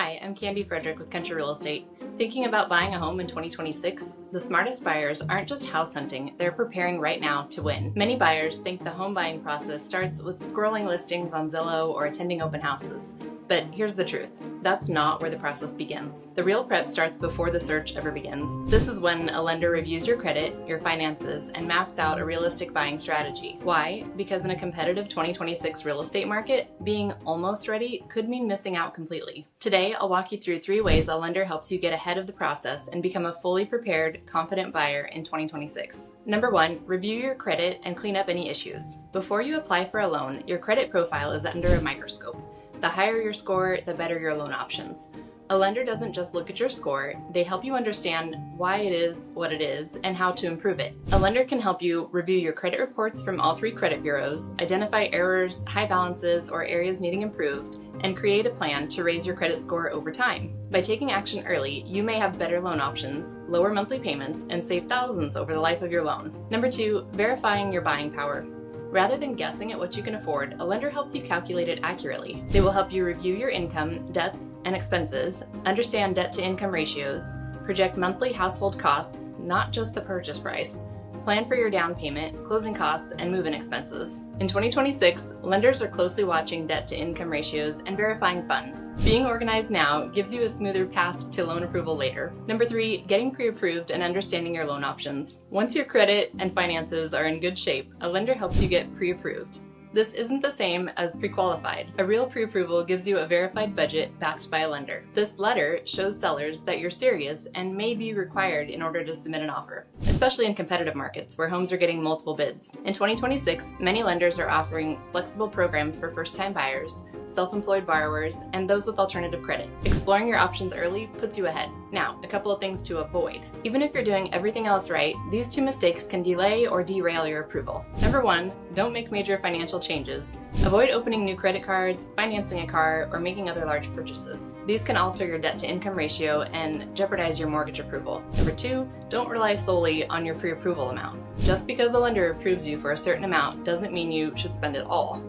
Hi, I'm Kandie Frederick with Country Real Estate. Thinking about buying a home in 2026? The smartest buyers aren't just house hunting, they're preparing right now to win. Many buyers think the home buying process starts with scrolling listings on Zillow or attending open houses. But here's the truth. That's not where the process begins. The real prep starts before the search ever begins. This is when a lender reviews your credit, your finances, and maps out a realistic buying strategy. Why? Because in a competitive 2026 real estate market, being almost ready could mean missing out completely. Today, I'll walk you through 3 ways a lender helps you get ahead of the process and become a fully prepared, confident buyer in 2026. Number 1, review your credit and clean up any issues. Before you apply for a loan, your credit profile is under a microscope. The higher your score, the better your loan options. A lender doesn't just look at your score, they help you understand why it is what it is and how to improve it. A lender can help you review your credit reports from all 3 credit bureaus, identify errors, high balances, or areas needing improved, and create a plan to raise your credit score over time. By taking action early, you may have better loan options, lower monthly payments, and save thousands over the life of your loan. Number 2, verifying your buying power. Rather than guessing at what you can afford, a lender helps you calculate it accurately. They will help you review your income, debts, and expenses, understand debt-to-income ratios, project monthly household costs, not just the purchase price, plan for your down payment, closing costs, and move-in expenses. In 2026, lenders are closely watching debt-to-income ratios and verifying funds. Being organized now gives you a smoother path to loan approval later. Number 3, getting pre-approved and understanding your loan options. Once your credit and finances are in good shape, a lender helps you get pre-approved. This isn't the same as pre-qualified. A real pre-approval gives you a verified budget backed by a lender. This letter shows sellers that you're serious and may be required in order to submit an offer, especially in competitive markets where homes are getting multiple bids. In 2026, many lenders are offering flexible programs for first-time buyers, self-employed borrowers, and those with alternative credit. Exploring your options early puts you ahead. Now, a couple of things to avoid. Even if you're doing everything else right, these 2 mistakes can delay or derail your approval. Number 1, don't make major financial changes. Avoid opening new credit cards, financing a car, or making other large purchases. These can alter your debt-to-income ratio and jeopardize your mortgage approval. Number 2, don't rely solely on your pre-approval amount. Just because a lender approves you for a certain amount doesn't mean you should spend it all.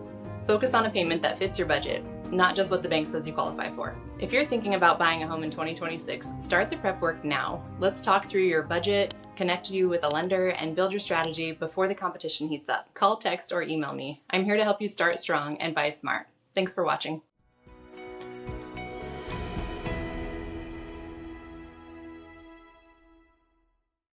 Focus on a payment that fits your budget, not just what the bank says you qualify for. If you're thinking about buying a home in 2026, start the prep work now. Let's talk through your budget, connect you with a lender, and build your strategy before the competition heats up. Call, text, or email me. I'm here to help you start strong and buy smart. Thanks for watching.